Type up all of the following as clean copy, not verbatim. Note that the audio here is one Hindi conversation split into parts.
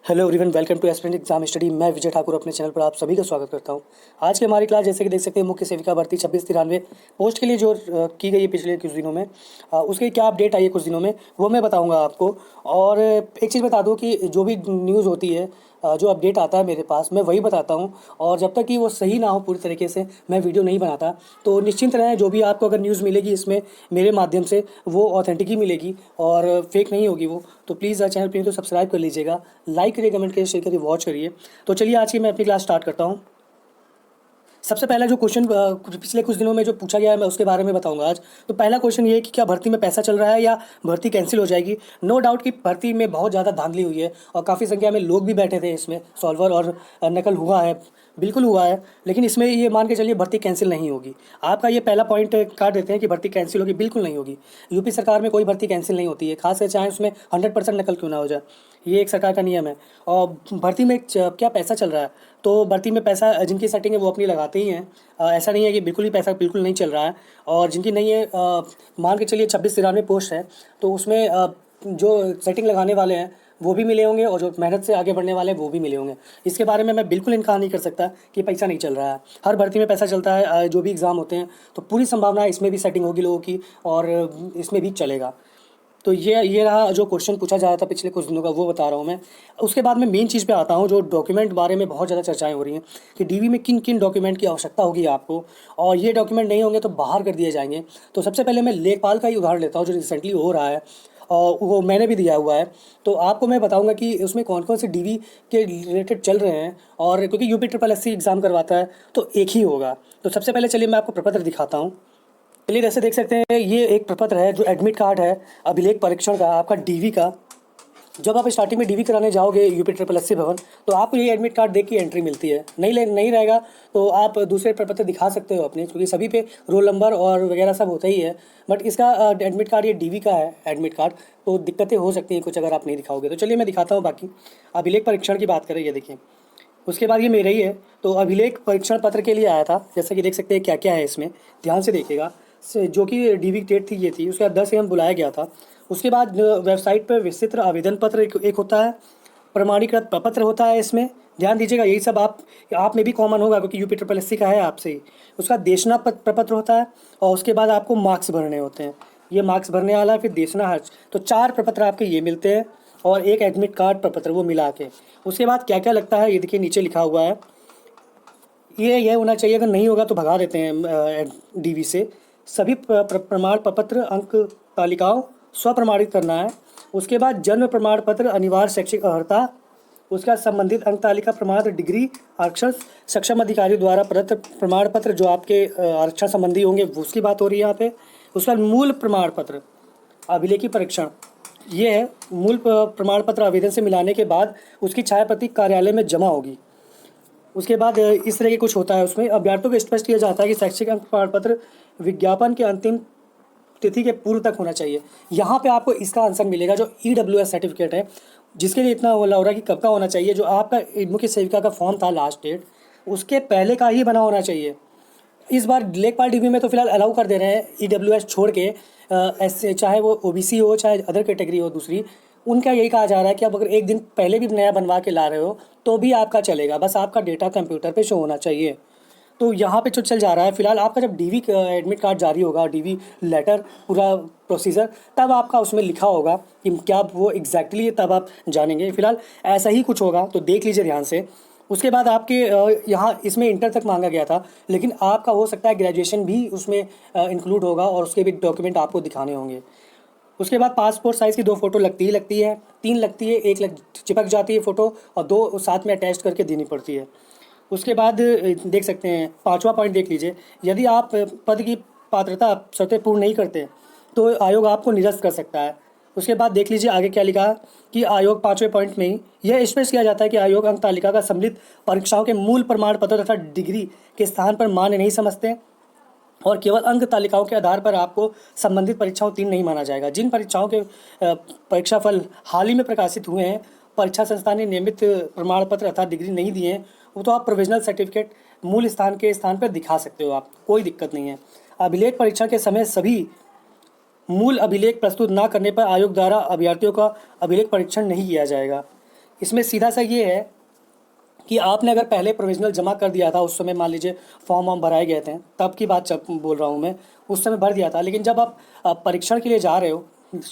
Hello everyone, welcome to aspirant exam study. मैं विजय ठाकुर अपने चैनल पर आप सभी का स्वागत करता हूं। आज की हमारी क्लास जैसे कि देख सकते हैं, मुख्य सेविका भर्ती 2693 पोस्ट के लिए जो की गई है पिछले कुछ दिनों में, उसकी क्या अपडेट आई है कुछ दिनों में, वो मैं बताऊंगा आपको। और एक चीज़ बता दूं कि जो भी न्यूज़ होती है, जो अपडेट आता है मेरे पास, मैं वही बताता हूं। और जब तक कि वो सही ना हो पूरी तरीके से, मैं वीडियो नहीं बनाता। तो निश्चिंत रहें, जो भी आपको अगर न्यूज़ मिलेगी इसमें मेरे माध्यम से, वो ऑथेंटिक ही मिलेगी और फेक नहीं होगी वो। तो प्लीज़ चैनल पर तो सब्सक्राइब कर लीजिएगा, लाइक करिए, कमेंट करिए, शेयर करिए, वॉच करिए। तो चलिए आज की मैं अपनी क्लास स्टार्ट करता हूँ। सबसे पहला जो क्वेश्चन पिछले कुछ दिनों में जो पूछा गया है, मैं उसके बारे में बताऊंगा आज। तो पहला क्वेश्चन ये है कि क्या भर्ती में पैसा चल रहा है या भर्ती कैंसिल हो जाएगी। नो डाउट कि भर्ती में बहुत ज़्यादा धांधली हुई है और काफ़ी संख्या में लोग भी बैठे थे इसमें, सॉल्वर और नकल हुआ है, बिल्कुल हुआ है। लेकिन इसमें ये मान के चलिए भर्ती कैंसिल नहीं होगी। आपका ये पहला पॉइंट काट देते हैं कि भर्ती कैंसिल होगी, बिल्कुल नहीं होगी। यूपी सरकार में कोई भर्ती कैंसिल नहीं होती है, खासकर चाहे उसमें 100% नकल क्यों ना हो जाए। ये एक सरकार का नियम है। और भर्ती में क्या पैसा चल रहा है, तो भर्ती में पैसा जिनकी सेटिंग है वो अपनी लगाते ही हैं। ऐसा नहीं है कि बिल्कुल ही पैसा बिल्कुल नहीं चल रहा है। और जिनकी नहीं है, मान के चलिए 2693 पोस्ट है, तो उसमें जो सेटिंग लगाने वाले हैं वो भी मिले होंगे और जो मेहनत से आगे बढ़ने वाले हैं वो भी मिले होंगे। इसके बारे में मैं बिल्कुल इनकार नहीं कर सकता कि पैसा नहीं चल रहा है। हर भर्ती में पैसा चलता है, जो भी एग्ज़ाम होते हैं, तो पूरी संभावना है इसमें भी सेटिंग होगी लोगों की और इसमें भी चलेगा। तो ये रहा जो क्वेश्चन पूछा जा रहा था पिछले कुछ दिनों का, वो बता रहा हूँ मैं। उसके बाद में मेन चीज़ पे आता हूँ, जो डॉक्यूमेंट बारे में बहुत ज़्यादा चर्चाएं हो रही हैं कि डीवी में किन किन डॉक्यूमेंट की आवश्यकता होगी आपको, और ये डॉक्यूमेंट नहीं होंगे तो बाहर कर दिए जाएंगे। तो सबसे पहले मैं लेखपाल का ही उदाहरण लेता हूँ, जो रिसेंटली हो रहा है और वो मैंने भी दिया हुआ है। तो आपको मैं बताऊंगा कि उसमें कौन कौन से डीवी के रिलेटेड चल रहे हैं। और क्योंकि यूपी ट्रिपल एससी एग्ज़ाम करवाता है तो एक ही होगा। तो सबसे पहले चलिए मैं आपको प्रपत्र दिखाता हूँ। चलिए जैसे देख सकते हैं, ये एक प्रपत्र है जो एडमिट कार्ड है अभिलेख परीक्षण का, आपका डीवी का। जब आप स्टार्टिंग में डीवी कराने जाओगे यूपी ट्रिपल एससी भवन, तो आपको ये एडमिट कार्ड देख के एंट्री मिलती है। नहीं रहेगा तो आप दूसरे प्रपत्र दिखा सकते हो अपने, क्योंकि सभी पे रोल नंबर और वगैरह सब होता ही है। बट इसका एडमिट कार्ड, ये डीवी का है एडमिट कार्ड, तो दिक्कतें हो सकती हैं कुछ अगर आप नहीं दिखाओगे। तो चलिए मैं दिखाता हूँ। बाकी अभिलेख परीक्षण की बात करें, ये देखिए। उसके बाद ये मेरा ही है। तो अभिलेख परीक्षण पत्र के लिए आया था, जैसा कि देख सकते हैं क्या क्या है इसमें, ध्यान से देखिएगा। जो कि डीवी डेट थी, ये थी। उसके बाद 10 AM बुलाया गया था। उसके बाद वेबसाइट पर विचित्र आवेदन पत्र एक होता है, प्रमाणीकृत प्रपत्र होता है इसमें। ध्यान दीजिएगा, यही सब आप में भी कॉमन होगा क्योंकि यूपी ट्रिपल एससी का है आपसे ही। उसका देशना प्रपत्र होता है और उसके बाद आपको मार्क्स भरने होते हैं। ये मार्क्स भरने वाला है, फिर देशना खर्च। तो 4 प्रपत्र आपके ये मिलते हैं और एक एडमिट कार्ड प्रपत्र, वो मिला के। उसके बाद क्या क्या लगता है, ये देखिए नीचे लिखा हुआ है। ये होना चाहिए, अगर नहीं होगा तो भगा देते हैं डीवी से। सभी प्रमाण पत्र अंक तालिकाओं स्वप्रमाणित करना है। उसके बाद जन्म प्रमाण पत्र, अनिवार्य शैक्षिक अर्हता। उसका संबंधित अंक तालिका प्रमाण पत्र, डिग्री, आरक्षण सक्षम अधिकारी द्वारा प्रदत्त प्रमाण पत्र जो आपके आरक्षण संबंधी होंगे, उसकी बात हो रही है यहाँ पे। उसका मूल प्रमाण पत्र, अभिलेखी परीक्षण, ये है। मूल प्रमाण पत्र आवेदन से मिलाने के बाद उसकी छायाप्रति कार्यालय में जमा होगी। उसके बाद इस तरह के कुछ होता है। उसमें अभ्यर्थियों को स्पष्ट किया जाता है कि शैक्षिक अंक प्रमाण पत्र विज्ञापन के अंतिम तिथि के पूर्व तक होना चाहिए। यहाँ पे आपको इसका आंसर मिलेगा, जो EWS सर्टिफिकेट है, जिसके लिए इतना हो रहा है कि कब का होना चाहिए। जो आपका मुख्य सेविका का फॉर्म था लास्ट डेट, उसके पहले का ही बना होना चाहिए। इस बार लेखपाल डीवी में तो फिलहाल अलाउ कर दे रहे हैं EWS छोड़ के, ऐसे चाहे वो OBC हो चाहे अदर कैटेगरी हो दूसरी, उनका यही कहा जा रहा है कि आप अगर एक दिन पहले भी नया बनवा के ला रहे हो तो भी आपका चलेगा, बस आपका डेटा कंप्यूटर पे शो होना चाहिए। तो यहाँ पे जो चल जा रहा है फिलहाल, आपका जब डीवी एडमिट कार्ड जारी होगा, डीवी लेटर, पूरा प्रोसीजर, तब आपका उसमें लिखा होगा कि क्या वो एग्जैक्टली, तब आप जानेंगे। फिलहाल ऐसा ही कुछ होगा, तो देख लीजिए ध्यान से। उसके बाद आपके यहाँ इसमें इंटर तक मांगा गया था, लेकिन आपका हो सकता है ग्रेजुएशन भी उसमें इंक्लूड होगा और उसके भी डॉक्यूमेंट आपको दिखाने होंगे। उसके बाद पासपोर्ट साइज़ की 2 फोटो लगती है, 3 लगती है, 1 चिपक जाती है फ़ोटो और 2 साथ में अटैच करके देनी पड़ती है। उसके बाद देख सकते हैं 5वां पॉइंट देख लीजिए। यदि आप पद की पात्रता शर्तें पूर्ण नहीं करते तो आयोग आपको निरस्त कर सकता है। उसके बाद देख लीजिए आगे क्या लिखा है कि आयोग 5वें पॉइंट में ही यह स्पष्ट किया जाता है कि आयोग अंक तालिका का सम्मिलित परीक्षाओं के मूल प्रमाण पत्र तथा डिग्री के स्थान पर मान्य नहीं समझते और केवल अंक तालिकाओं के आधार पर आपको संबंधित परीक्षाओं उत्तीर्ण नहीं माना जाएगा। जिन परीक्षाओं के परीक्षाफल हाल ही में प्रकाशित हुए हैं, परीक्षा संस्थान ने नियमित प्रमाण पत्र अर्थात डिग्री नहीं दिए हैं, वो तो आप प्रोविजनल सर्टिफिकेट मूल स्थान के स्थान पर दिखा सकते हो, आप कोई दिक्कत नहीं है। अभिलेख परीक्षा के समय सभी मूल अभिलेख प्रस्तुत न करने पर आयोग द्वारा अभ्यर्थियों का अभिलेख परीक्षण नहीं किया जाएगा। इसमें सीधा सा ये है कि आपने अगर पहले प्रोविज़नल जमा कर दिया था, उस समय मान लीजिए फॉर्म वॉर्म भराए गए थे, तब की बात बोल रहा हूँ मैं, उस समय भर दिया था। लेकिन जब आप परीक्षण के लिए जा रहे हो,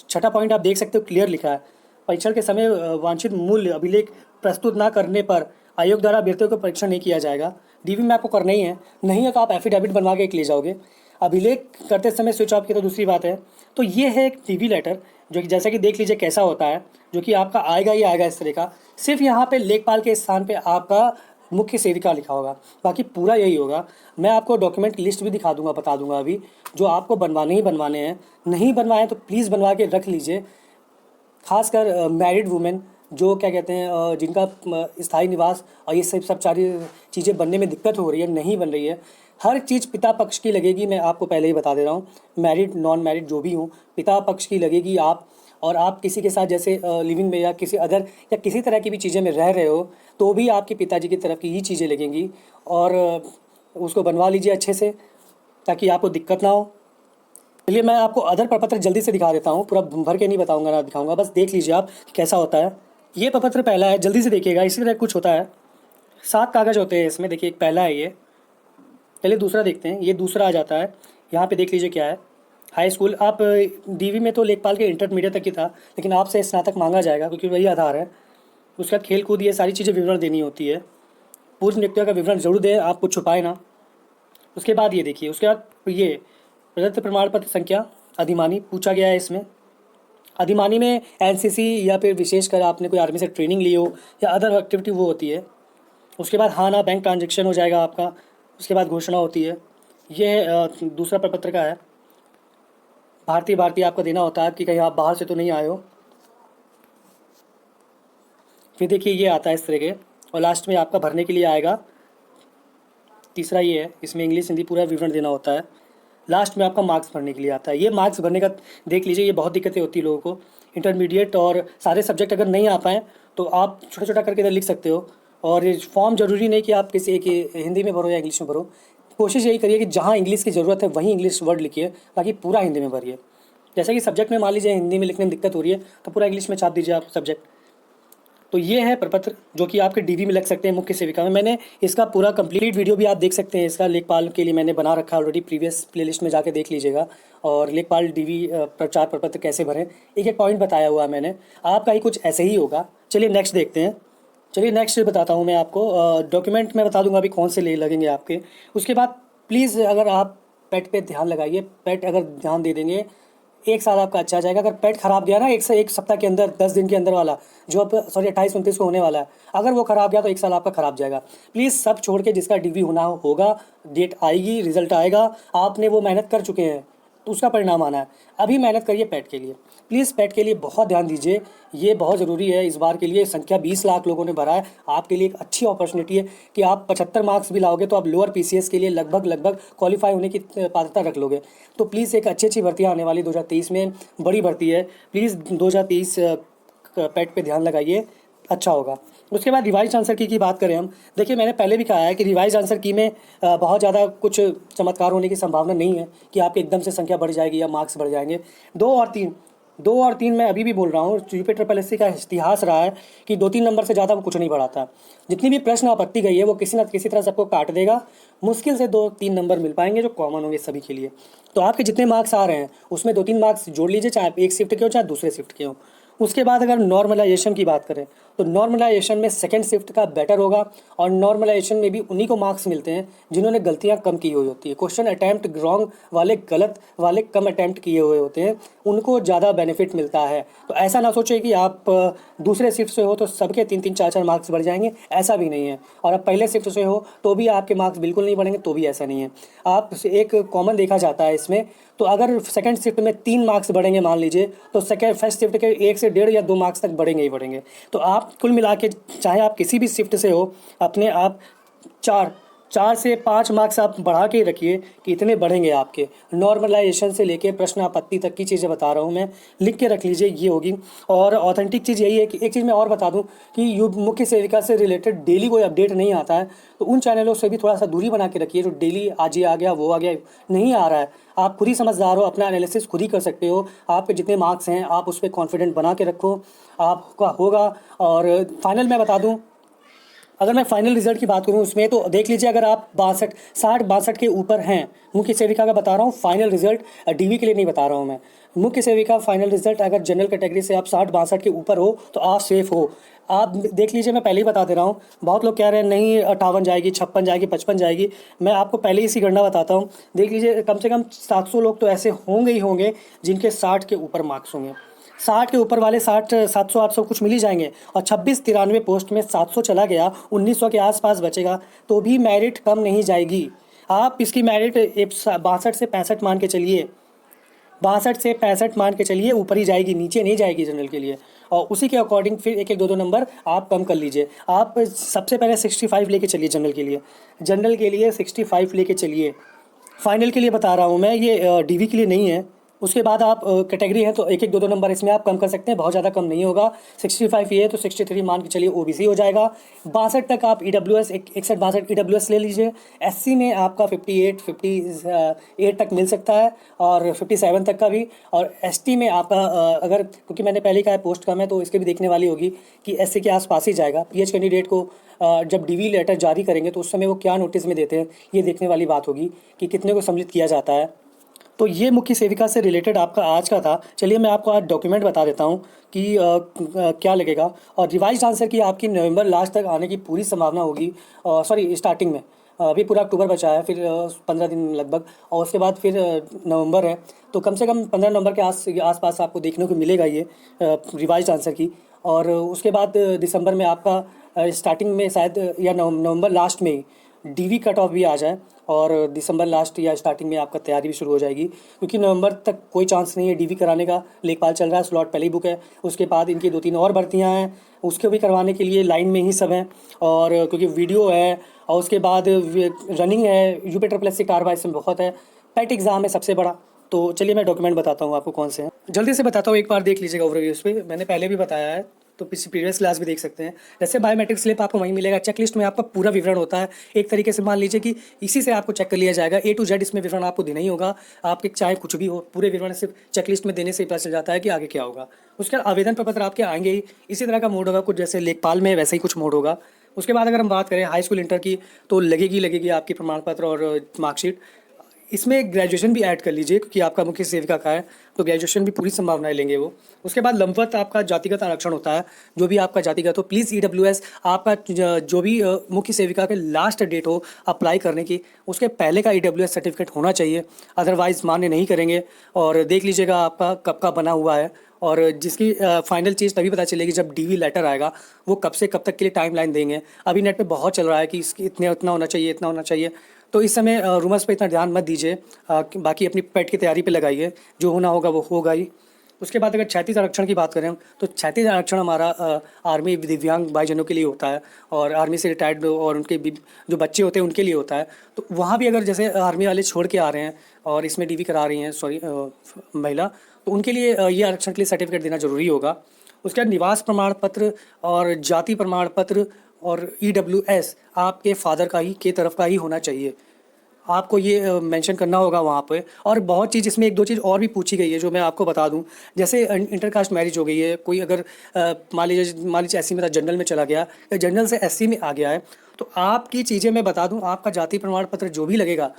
छठा पॉइंट आप देख सकते हो, क्लियर लिखा है, परीक्षण के समय वांछित मूल्य अभिलेख प्रस्तुत ना करने पर आयोग द्वारा अभ्यर्थियों का परीक्षण नहीं किया जाएगा। डीवी में आपको करना ही है, नहीं है तो आप एफिडेविट बनवा के एक ले जाओगे। अभिलेख करते समय स्विच ऑफ की तो दूसरी बात है। तो ये है एक डीवी लेटर, जो कि जैसा कि देख लीजिए कैसा होता है, जो कि आपका आएगा ही आएगा इस तरह का। सिर्फ यहाँ पे लेखपाल के स्थान पे आपका मुख्य सेविका लिखा होगा, बाकी पूरा यही होगा। मैं आपको डॉक्यूमेंट की लिस्ट भी दिखा दूंगा, बता दूंगा अभी, जो आपको बनवाने ही बनवाने हैं। नहीं बनवाए तो प्लीज़ बनवा के रख लीजिए। खासकर मैरिड वुमेन, जो क्या कहते हैं, जिनका स्थायी निवास और ये सब सारी चीज़ें बनने में दिक्कत हो रही है, नहीं बन रही है। हर चीज़ पिता पक्ष की लगेगी, मैं आपको पहले ही बता दे रहा हूँ। मैरिड नॉन मैरिड जो भी हूँ, पिता पक्ष की लगेगी आप। और आप किसी के साथ जैसे लिविंग में या किसी अदर या किसी तरह की भी चीज़ें में रह रहे हो, तो भी आपके पिताजी की तरफ की ही चीज़ें लगेंगी। और उसको बनवा लीजिए अच्छे से, ताकि आपको दिक्कत ना हो। चलिए मैं आपको अदर प्रपत्र जल्दी से दिखा देता हूँ, पूरा भर के नहीं बताऊँगा ना दिखाऊँगा, बस देख लीजिए आप कि कैसा होता है। ये प्रपत्र पहला है, जल्दी से देखिएगा, इसी तरह कुछ होता है। 7 कागज़ होते हैं इसमें, देखिए एक पहला है ये। चलिए दूसरा देखते हैं, ये दूसरा आ जाता है। यहाँ पे देख लीजिए क्या है। हाई स्कूल, आप डीवी में तो लेखपाल के इंटरमीडिएट तक ही था, लेकिन आपसे स्नातक मांगा जाएगा क्योंकि वही आधार है। उसके बाद खेल कूद, ये सारी चीज़ें विवरण देनी होती है। पूर्व नियुक्तियों का विवरण जरूर दें, आप कुछ छुपाए ना। उसके बाद ये देखिए, उसके बाद ये प्रदत्त प्रमाण पत्र संख्या, अधिमानी पूछा गया है इसमें। अधिमानी में एनसीसी या फिर विशेषकर आपने कोई आर्मी से ट्रेनिंग ली हो या अदर एक्टिविटी वो होती है। उसके बाद हाँ ना बैंक ट्रांजेक्शन हो जाएगा आपका। उसके बाद घोषणा होती है। ये दूसरा प्रपत्र का है। भारतीय आपका देना होता है कि कहीं आप बाहर से तो नहीं आए हो। फिर देखिए ये आता है इस तरह के, और लास्ट में आपका भरने के लिए आएगा। तीसरा ये है, इसमें इंग्लिश हिंदी पूरा विवरण देना होता है। लास्ट में आपका मार्क्स भरने के लिए आता है। ये मार्क्स भरने का देख लीजिए, ये बहुत दिक्कतें होती है लोगों को। इंटरमीडिएट और सारे सब्जेक्ट अगर नहीं आ पाएँ तो आप छोटा छोटा करके इधर लिख सकते हो। और ये फॉर्म ज़रूरी नहीं कि आप किसी एक हिंदी में भरो या इंग्लिश में भरो। कोशिश यही करिए कि जहाँ इंग्लिश की ज़रूरत है वहीं इंग्लिश वर्ड लिखिए, बाकी पूरा हिंदी में भरिए। जैसे कि सब्जेक्ट में मान लीजिए हिंदी में लिखने में दिक्कत हो रही है, तो पूरा इंग्लिश में छाप दीजिए आप सब्जेक्ट। तो ये है प्रपत्र, जो कि आपके डीवी में लग सकते हैं, मुख्य सेविका में। मैंने इसका पूरा कंप्लीट वीडियो भी आप देख सकते हैं, इसका लेखपाल के लिए मैंने बना रखा है ऑलरेडी, प्रीवियस प्लेलिस्ट में जाके देख लीजिएगा। और लेखपाल डीवी प्रचार प्रपत्र कैसे भरें, एक एक पॉइंट बताया हुआ है मैंने। आपका ही कुछ ऐसे ही होगा। चलिए नेक्स्ट देखते हैं। चलिए नेक्स्ट बताता हूँ मैं आपको। डॉक्यूमेंट मैं बता दूंगा अभी कौन से ले लगेंगे आपके। उसके बाद प्लीज़ अगर आप पेट पे ध्यान लगाइए। पेट अगर ध्यान दे देंगे, 1 साल आपका अच्छा जाएगा। अगर पेट खराब गया ना, 1 सप्ताह के अंदर, 10 दिन के अंदर वाला, जो अब 28-29 को होने वाला है, अगर वो खराब गया तो 1 साल आपका खराब जाएगा। प्लीज़ सब छोड़ के जिसका डीवी होना होगा, डेट आएगी, रिजल्ट आएगा, आपने वो मेहनत कर चुके हैं तो उसका परिणाम आना है। अभी मेहनत करिए पेट के लिए, प्लीज़ पेट के लिए बहुत ध्यान दीजिए। ये बहुत ज़रूरी है इस बार के लिए। संख्या 20 लाख लोगों ने भरा है, आपके लिए एक अच्छी अपॉर्चुनिटी है कि आप 75 मार्क्स भी लाओगे तो आप लोअर पीसीएस के लिए लगभग क्वालिफाई होने की पात्रता रख लोगे। तो प्लीज़ एक अच्छी भर्तियाँ आने वाली 2023 में, बड़ी भर्ती है। प्लीज़ 2023 पेट पे ध्यान लगाइए, अच्छा होगा। उसके बाद रिवाइज आंसर की बात करें हम, देखिए मैंने पहले भी कहा है कि रिवाइज आंसर की में बहुत ज़्यादा कुछ चमत्कार होने की संभावना नहीं है कि आपके एकदम से संख्या बढ़ जाएगी या मार्क्स बढ़ जाएंगे। 2 और 3 मैं अभी भी बोल रहा हूँ, यूपी ट्रिपल एससी का इतिहास रहा है कि 2-3 नंबर से ज़्यादा वो कुछ नहीं बढ़ाता। जितनी भी प्रश्न आपत्ति गई है वो किसी न किसी तरह सबको काट देगा। मुश्किल से 2-3 नंबर मिल पाएंगे जो कॉमन होंगे सभी के लिए। तो आपके जितने मार्क्स आ रहे हैं उसमें 2-3 मार्क्स जोड़ लीजिए, चाहे आप एक शिफ्ट के हो चाहे दूसरे शिफ्ट के हो। उसके बाद अगर नॉर्मलाइजेशन की बात करें तो नॉर्मलाइजेशन में सेकंड शिफ्ट का बेटर होगा। और नॉर्मलाइजेशन में भी उन्हीं को मार्क्स मिलते हैं जिन्होंने गलतियां कम की हुई होती है। क्वेश्चन अटैम्प्ट रॉन्ग वाले, गलत वाले कम अटैम्प्ट किए हुए होते हैं, उनको ज़्यादा बेनिफिट मिलता है। तो ऐसा ना सोचिए कि आप दूसरे शिफ्ट से हो तो सबके 3-3 4-4 मार्क्स बढ़ जाएंगे, ऐसा भी नहीं है। और आप पहले शिफ्ट से हो तो भी आपके मार्क्स बिल्कुल नहीं बढ़ेंगे, तो भी ऐसा नहीं है। आप एक कॉमन देखा जाता है इसमें, तो अगर सेकंड शिफ्ट में 3 मार्क्स बढ़ेंगे मान लीजिए, तो फर्स्ट शिफ्ट के 1 से 1.5 या 2 मार्क्स तक बढ़ेंगे ही बढ़ेंगे। तो आप कुल मिला के चाहे आप किसी भी शिफ्ट से हो, अपने आप 4 से 5 मार्क्स आप बढ़ा के रखिए कि इतने बढ़ेंगे आपके। नॉर्मलाइजेशन से लेके प्रश्न आपत्ति तक की चीज़ें बता रहा हूँ मैं, लिख के रख लीजिए, ये होगी। और ऑथेंटिक चीज़ यही है कि एक चीज़ मैं और बता दूँ कि मुख्य सेविका से रिलेटेड डेली कोई अपडेट नहीं आता है, तो उन चैनलों से भी थोड़ा सा दूरी बना के रखिए जो डेली आज ये आ गया वो आ गया नहीं आ रहा है। आप खुद ही समझदार हो, अपना एनालिसिस खुद ही कर सकते हो। आपके जितने मार्क्स हैं आप उस पर कॉन्फिडेंट बना के रखो, आपका होगा। और फाइनल मैं बता दूँ, अगर मैं फाइनल रिजल्ट की बात करूं उसमें, तो देख लीजिए अगर आप 62 के ऊपर हैं, मुख्य सेविका का बता रहा हूं फाइनल रिजल्ट, डीवी के लिए नहीं बता रहा हूं मैं। मुख्य सेविका फाइनल रिजल्ट अगर जनरल कैटेगरी से आप 60-62 के ऊपर हो तो आप सेफ हो। आप देख लीजिए, मैं पहले ही बता दे रहा हूँ, बहुत लोग कह रहे हैं नहीं 58 जाएगी, 56 जाएगी, 55 जाएगी। मैं आपको पहले ही इसी गणना बताता हूँ। देख लीजिए कम से कम 700 लोग तो ऐसे होंगे ही होंगे जिनके 60 के ऊपर मार्क्स होंगे। 60 के ऊपर वाले 60, 700, 800 कुछ मिल ही जाएंगे। और 26-93 पोस्ट में 700 चला गया, 1900 के आसपास बचेगा, तो भी मेरिट कम नहीं जाएगी। आप इसकी मेरिट 62 से 65 मान के चलिए, 62 से 65 मान के चलिए, ऊपर ही जाएगी, नीचे नहीं जाएगी जनरल के लिए। और उसी के अकॉर्डिंग फिर एक एक दो दो नंबर आप कम कर लीजिए। आप सबसे पहले 65 लेके चलिए जनरल के लिए, जनरल के लिए 65 लेके चलिए। फाइनल के लिए बता रहा हूँ मैं, ये डीवी के लिए नहीं है। उसके बाद आप कैटेगरी है तो एक एक दो दो नंबर इसमें आप कम कर सकते हैं, बहुत ज़्यादा कम नहीं होगा। 65 ये है तो 63 मान के चलिए ओबीसी हो जाएगा। 62 तक आप ईडब्ल्यूएस 61-62 ईडब्ल्यूएस ले लीजिए। एससी में आपका 58 तक मिल सकता है, और 57 तक का भी। और एसटी में आपका अगर, क्योंकि मैंने पहले कहा है पोस्ट कम है तो इसके भी देखने वाली होगी कि एससी के आसपास ही जाएगा। पीएच कैंडिडेट को जब डीवी लेटर जारी करेंगे तो उस समय वो क्या नोटिस में देते हैं, ये देखने वाली बात होगी कि कितने को सम्मिलित किया जाता है। तो ये मुख्य सेविका से रिलेटेड आपका आज का था। चलिए मैं आपको आज डॉक्यूमेंट बता देता हूँ कि क्या लगेगा। और रिवाइज आंसर की आपकी नवंबर लास्ट तक आने की पूरी संभावना होगी, सॉरी स्टार्टिंग में। अभी पूरा अक्टूबर बचा है, फिर 15 दिन लगभग, और उसके बाद फिर नवंबर है। तो कम से कम 15 नवंबर के आसपास आपको देखने को मिलेगा ये रिवाइज आंसर की। और उसके बाद दिसंबर में आपका स्टार्टिंग में शायद, या नवंबर लास्ट में ही डीवी कट ऑफ भी आ जाए, और दिसंबर लास्ट या स्टार्टिंग में आपका तैयारी भी शुरू हो जाएगी। क्योंकि नवंबर तक कोई चांस नहीं है डीवी कराने का, लेखपाल चल रहा है, स्लॉट पहले ही बुक है। उसके बाद इनकी 2-3 और भर्तियां हैं, उसके भी करवाने के लिए लाइन में ही सब हैं। और क्योंकि वीडियो है, और उसके बाद रनिंग है, यूपी प्लस की कार्रवाई इसमें बहुत है, पेट एग्ज़ाम है सबसे बड़ा। तो चलिए मैं डॉक्यूमेंट बताता हूँ आपको कौन से हैं, जल्दी से बताता हूँ, एक बार देख लीजिएगा ओवरव्यू पे। मैंने पहले भी बताया है तो प्रीवियस क्लास भी देख सकते हैं। जैसे बायोमेट्रिक स्लिप आपको वहीं मिलेगा, चेकलिस्ट में आपका पूरा विवरण होता है। एक तरीके से मान लीजिए कि इसी से आपको चेक कर लिया जाएगा, A to Z इसमें विवरण आपको देना ही होगा। आपके चाहे कुछ भी हो, पूरे विवरण सिर्फ चेकलिस्ट में देने से ही पता चल जाता है कि आगे क्या होगा। उसके बाद आवेदन प्रपत्र आपके आएंगे ही, इसी तरह का मोड होगा कुछ, जैसे लेखपाल में वैसे ही कुछ मोड होगा। उसके बाद अगर हम बात करें हाई स्कूल इंटर की, तो लगेगी आपकी प्रमाण पत्र और मार्कशीट। इसमें ग्रेजुएशन भी ऐड कर लीजिए, क्योंकि आपका मुख्य सेविका का है तो ग्रेजुएशन भी पूरी संभावनाएं लेंगे वो। उसके बाद लंबवत आपका जातिगत आरक्षण होता है, जो भी आपका जातिगत हो, प्लीज़ ईडब्ल्यूएस आपका जो भी मुख्य सेविका के लास्ट डेट हो अप्लाई करने की, उसके पहले का ईडब्ल्यूएस सर्टिफिकेट होना चाहिए, अदरवाइज़ मान्य नहीं करेंगे। और देख लीजिएगा आपका कब का बना हुआ है, और जिसकी फाइनल चीज़ तभी पता चलेगी जब डीवी लेटर आएगा, वो कब से कब तक के लिए टाइमलाइन देंगे। अभी नेट पे बहुत चल रहा है कि इसकी इतना होना चाहिए, इतना होना चाहिए, तो इस समय रूमर्स पे इतना ध्यान मत दीजिए। बाकी अपनी पेट की तैयारी पे लगाइए, जो होना होगा वो होगा ही। उसके बाद अगर 36 आरक्षण की बात करें तो 36 आरक्षण हमारा आर्मी दिव्यांग भाईजनों के लिए होता है, और आर्मी से रिटायर्ड और उनके जो बच्चे होते हैं उनके लिए होता है। तो वहाँ भी अगर जैसे आर्मी वाले छोड़ के आ रहे हैं और इसमें डीवी करा रही हैं, सॉरी महिला, तो उनके लिए ये आरक्षण के लिए सर्टिफिकेट देना जरूरी होगा। उसके बाद निवास प्रमाण पत्र और जाति प्रमाण पत्र और ईडब्ल्यूएस आपके फादर का ही के तरफ का ही होना चाहिए, आपको ये मेंशन करना होगा वहाँ पे। और बहुत चीज़ इसमें, एक दो चीज़ और भी पूछी गई है जो मैं आपको बता दूं। जैसे इंटरकास्ट मैरिज हो गई है, कोई अगर मान लीजिए एससी में था, जनरल में चला गया, या जनरल से एससी में आ गया है, तो आपकी चीज़ें मैं बता दूं, आपका जाति प्रमाण पत्र जो भी लगेगा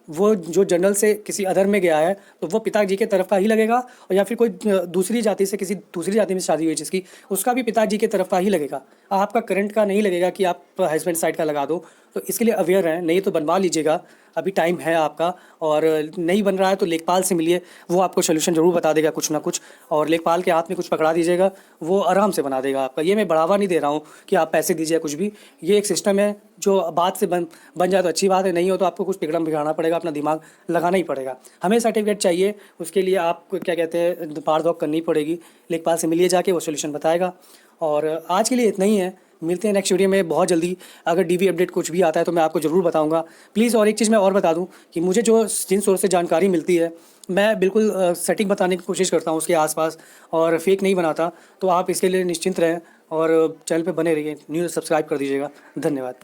वो जो जनरल से किसी अदर में गया है तो वो पिताजी के तरफ का ही लगेगा, और या फिर कोई दूसरी जाति से, किसी दूसरी जाति में शादी हुई जिसकी, उसका भी पिताजी के तरफ का ही लगेगा। आपका करंट का नहीं लगेगा कि आप हस्बैंड साइड का लगा दो। तो इसके लिए अवेयर रहें, नहीं तो बनवा लीजिएगा, अभी टाइम है आपका। और नहीं बन रहा है तो लेखपाल से मिलिए, वो आपको सोल्यूशन ज़रूर बता देगा कुछ ना कुछ। और लेखपाल के हाथ में कुछ पकड़ा दीजिएगा, वो आराम से बना देगा आपका। ये मैं बढ़ावा नहीं दे रहा हूँ कि आप पैसे दीजिए कुछ भी, ये एक सिस्टम है जो बात से बन जाए तो अच्छी बात है, नहीं हो तो आपको कुछ तिकड़म बिगाड़ना पड़ेगा, अपना दिमाग लगाना ही पड़ेगा। हमें सर्टिफिकेट चाहिए, उसके लिए आपको क्या कहते हैं, भाड़ दौड़ करनी पड़ेगी। लेखपाल से मिलिए जाके, वो सोल्यूशन बताएगा। और आज के लिए इतना ही है। मिलते हैं नेक्स्ट वीडियो में बहुत जल्दी। अगर डीवी अपडेट कुछ भी आता है तो मैं आपको ज़रूर बताऊंगा। प्लीज़ और एक चीज़ मैं और बता दूं कि मुझे जो जिन सोर्स से जानकारी मिलती है मैं बिल्कुल सटीक बताने की कोशिश करता हूं उसके आसपास, और फेक नहीं बनाता। तो आप इसके लिए निश्चिंत रहें और चैनल पे बने रहिए। न्यूज़ सब्सक्राइब कर दीजिएगा। धन्यवाद।